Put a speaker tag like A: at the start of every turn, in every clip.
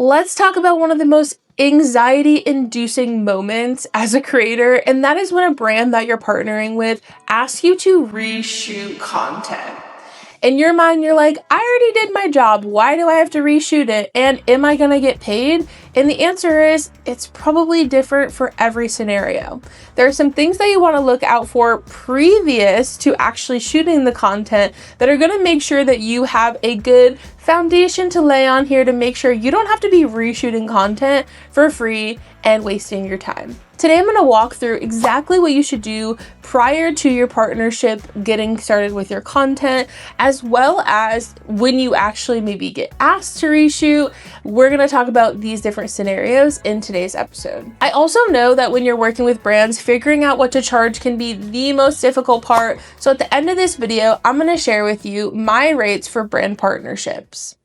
A: let's talk about one of the most anxiety-inducing moments as a creator, and that is when a brand that you're partnering with asks you to reshoot content. In your mind, you're like, I already did my job. Why do I have to reshoot it? And am I gonna get paid? And the answer is, it's probably different for every scenario. There are some things that you wanna look out for previous to actually shooting the content that are gonna make sure that you have a good foundation to lay on here to make sure you don't have to be reshooting content for free and wasting your time. Today, I'm gonna walk through exactly what you should do prior to your partnership getting started with your content, as well as when you actually maybe get asked to reshoot. We're gonna talk about these different scenarios in today's episode. I also know that when you're working with brands, figuring out what to charge can be the most difficult part. So at the end of this video, I'm gonna share with you my rates for brand partnerships.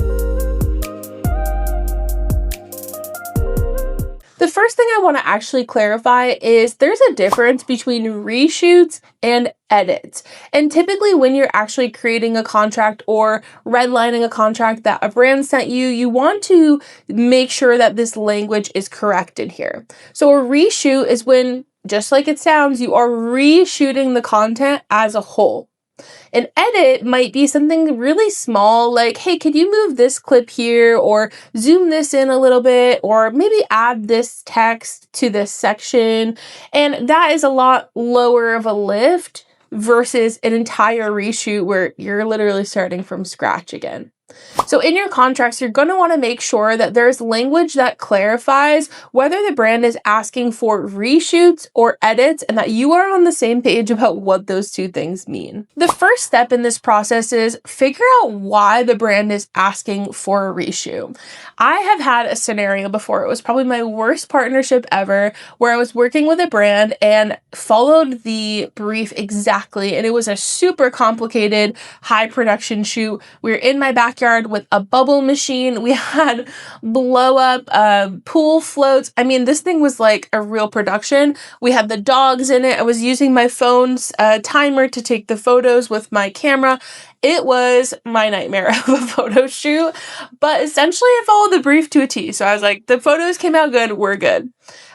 A: The first thing I want to actually clarify is there's a difference between reshoots and edits. And typically when you're actually creating a contract or redlining a contract that a brand sent you, you want to make sure that this language is correct in here. So a reshoot is when, just like it sounds, you are reshooting the content as a whole. An edit might be something really small, like, hey, could you move this clip here or zoom this in a little bit, or maybe add this text to this section. And that is a lot lower of a lift versus an entire reshoot where you're literally starting from scratch again. So in your contracts, you're going to want to make sure that there's language that clarifies whether the brand is asking for reshoots or edits and that you are on the same page about what those two things mean. The first step in this process is figure out why the brand is asking for a reshoot. I have had a scenario before. It was probably my worst partnership ever, where I was working with a brand and followed the brief exactly. And it was a super complicated, high production shoot. We were in my backyard with a bubble machine. We had blow up pool floats. I mean, this thing was like a real production. We had the dogs in it. I was using my phone's timer to take the photos with my camera. It was my nightmare of a photo shoot, but essentially I followed the brief to a T. So I was like, the photos came out good, we're good.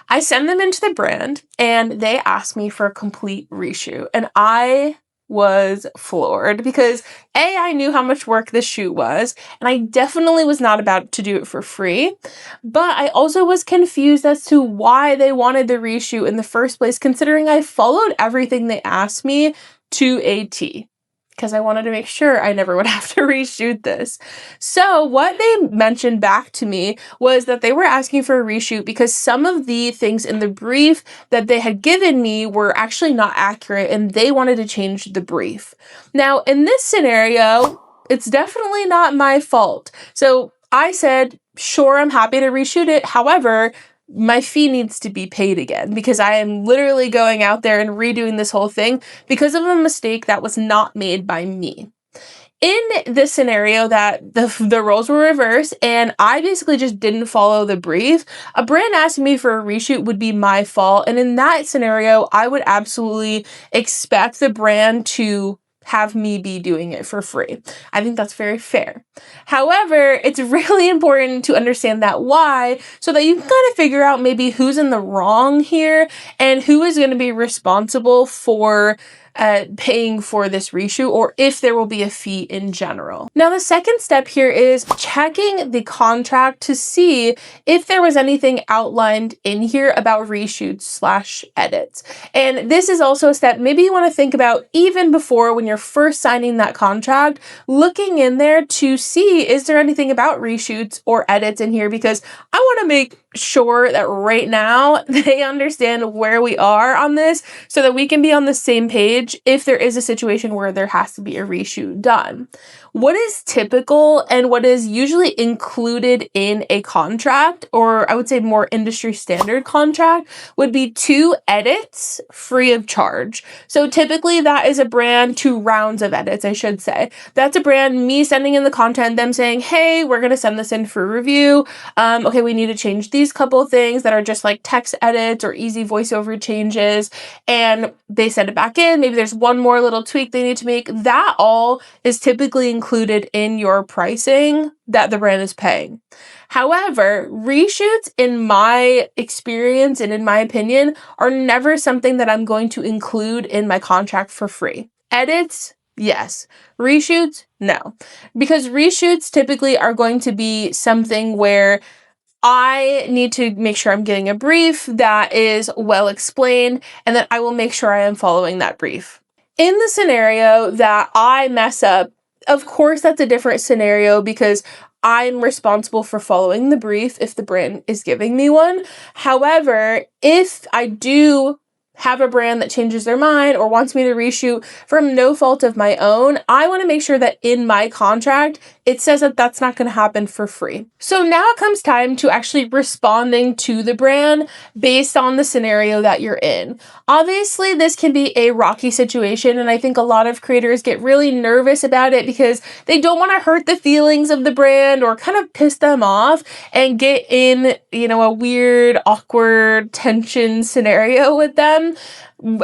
A: I send them into the brand and they asked me for a complete reshoot. And I was floored because I knew how much work this shoot was, and I definitely was not about to do it for free, but I also was confused as to why they wanted the reshoot in the first place, considering I followed everything they asked me to a T, because I wanted to make sure I never would have to reshoot this. So what they mentioned back to me was that they were asking for a reshoot because some of the things in the brief that they had given me were actually not accurate and they wanted to change the brief. Now, in this scenario, it's definitely not my fault. So I said, sure, I'm happy to reshoot it. However, my fee needs to be paid again because I am literally going out there and redoing this whole thing because of a mistake that was not made by me. In this scenario that the roles were reversed and I basically just didn't follow the brief, a brand asking me for a reshoot would be my fault. And in that scenario, I would absolutely expect the brand to have me be doing it for free. I think that's very fair. However, it's really important to understand that why, so that you can kind of figure out maybe who's in the wrong here and who is going to be responsible for paying for this reshoot, or if there will be a fee in general. Now, the second step here is checking the contract to see if there was anything outlined in here about reshoots/edits. And this is also a step maybe you want to think about even before, when you're first signing that contract, looking in there to see, is there anything about reshoots or edits in here? Because I want to make sure that right now they understand where we are on this so that we can be on the same page if there is a situation where there has to be a reshoot done. What is typical and what is usually included in a contract, or I would say more industry standard contract, would be 2 edits free of charge. So typically that is a brand, 2 rounds of edits, I should say. That's a brand, me sending in the content, them saying, hey, we're going to send this in for review. Okay, we need to change these couple things that are just like text edits or easy voiceover changes. And they send it back in. Maybe there's one more little tweak they need to make. That all is typically included in your pricing that the brand is paying. However, reshoots, in my experience and in my opinion, are never something that I'm going to include in my contract for free. Edits, yes. Reshoots, no. Because reshoots typically are going to be something where I need to make sure I'm getting a brief that is well explained and that I will make sure I am following that brief. In the scenario that I mess up, of course, that's a different scenario because I'm responsible for following the brief if the brand is giving me one. However, if I do have a brand that changes their mind or wants me to reshoot from no fault of my own, I want to make sure that in my contract, it says that that's not going to happen for free. So now it comes time to actually responding to the brand based on the scenario that you're in. Obviously, this can be a rocky situation, and I think a lot of creators get really nervous about it because they don't want to hurt the feelings of the brand or kind of piss them off and get in, a weird, awkward tension scenario with them.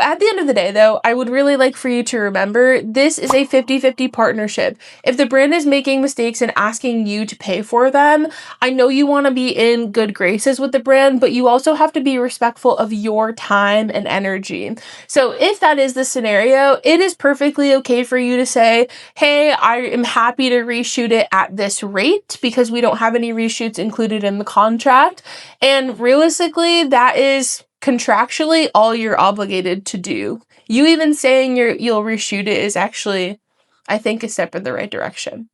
A: At the end of the day, though, I would really like for you to remember this is a 50-50 partnership. If the brand is making mistakes and asking you to pay for them, I know you want to be in good graces with the brand, but you also have to be respectful of your time and energy. So if that is the scenario, it is perfectly okay for you to say, hey, I am happy to reshoot it at this rate because we don't have any reshoots included in the contract. And realistically, that is contractually all you're obligated to do. You even saying you'll reshoot it is actually, I think, a step in the right direction.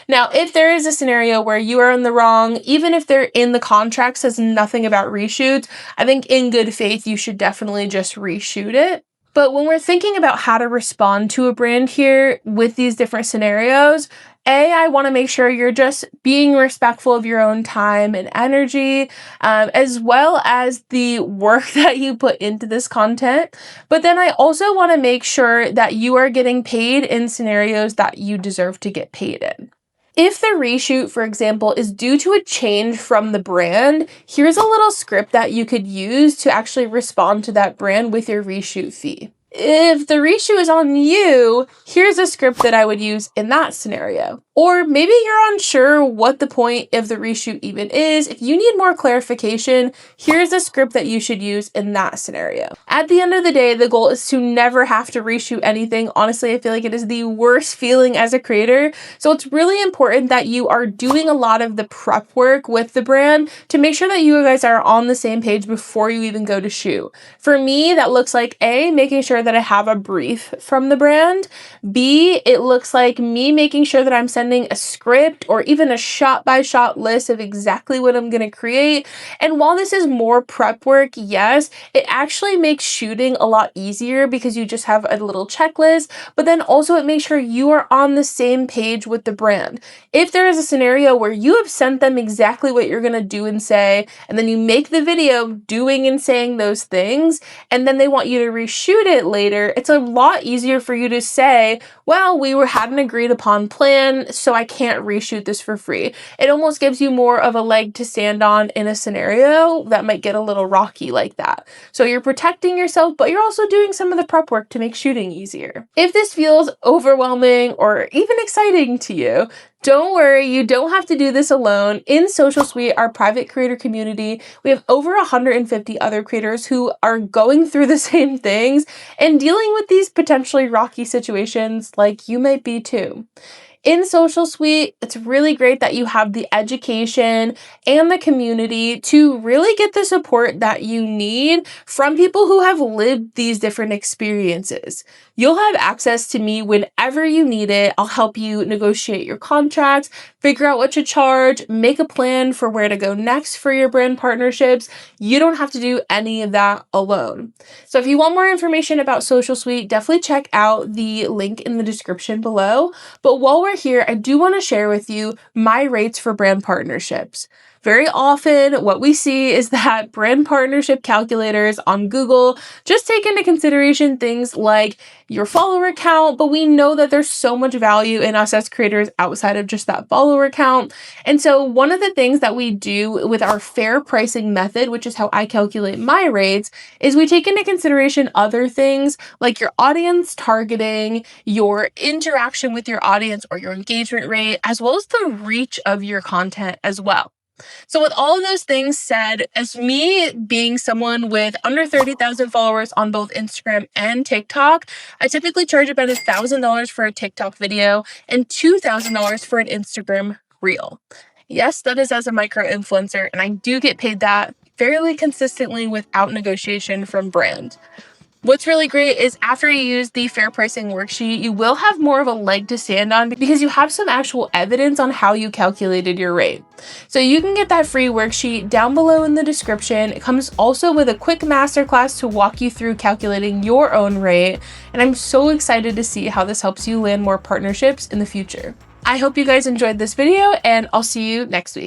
A: Now, if there is a scenario where you are in the wrong, even if they're in the contract says nothing about reshoots, I think in good faith, you should definitely just reshoot it. But when we're thinking about how to respond to a brand here with these different scenarios, I want to make sure you're just being respectful of your own time and energy, as well as the work that you put into this content. But then I also want to make sure that you are getting paid in scenarios that you deserve to get paid in. If the reshoot, for example, is due to a change from the brand, here's a little script that you could use to actually respond to that brand with your reshoot fee. If the reshoot is on you, here's a script that I would use in that scenario. Or maybe you're unsure what the point of the reshoot even is. If you need more clarification, here's a script that you should use in that scenario. At the end of the day, the goal is to never have to reshoot anything. Honestly, I feel like it is the worst feeling as a creator. So it's really important that you are doing a lot of the prep work with the brand to make sure that you guys are on the same page before you even go to shoot. For me, that looks like making sure that I have a brief from the brand. B, it looks like me making sure that I'm sending a script or even a shot-by-shot list of exactly what I'm going to create. And while this is more prep work, yes, it actually makes shooting a lot easier because you just have a little checklist, but then also it makes sure you are on the same page with the brand. If there is a scenario where you have sent them exactly what you're going to do and say, and then you make the video doing and saying those things, and then they want you to reshoot it later, it's a lot easier for you to say, well, we had an agreed upon plan, so I can't reshoot this for free. It almost gives you more of a leg to stand on in a scenario that might get a little rocky like that. So you're protecting yourself, but you're also doing some of the prep work to make shooting easier. If this feels overwhelming or even exciting to you, don't worry, you don't have to do this alone. In Social Suite, our private creator community, we have over 150 other creators who are going through the same things and dealing with these potentially rocky situations like you might be too. In Social Suite, it's really great that you have the education and the community to really get the support that you need from people who have lived these different experiences. You'll have access to me whenever you need it. I'll help you negotiate your contracts, figure out what to charge, make a plan for where to go next for your brand partnerships. You don't have to do any of that alone. So if you want more information about Social Suite, definitely check out the link in the description below. But while we're here, I do want to share with you my rates for brand partnerships. Very often, what we see is that brand partnership calculators on Google just take into consideration things like your follower count, but we know that there's so much value in us as creators outside of just that follower count. And so, one of the things that we do with our fair pricing method, which is how I calculate my rates, is we take into consideration other things like your audience targeting, your interaction with your audience or your engagement rate, as well as the reach of your content as well. So, with all of those things said, as me being someone with under 30,000 followers on both Instagram and TikTok, I typically charge about $1,000 for a TikTok video and $2,000 for an Instagram reel. Yes, that is as a micro influencer, and I do get paid that fairly consistently without negotiation from brand. What's really great is after you use the fair pricing worksheet, you will have more of a leg to stand on because you have some actual evidence on how you calculated your rate. So you can get that free worksheet down below in the description. It comes also with a quick masterclass to walk you through calculating your own rate. And I'm so excited to see how this helps you land more partnerships in the future. I hope you guys enjoyed this video, and I'll see you next week.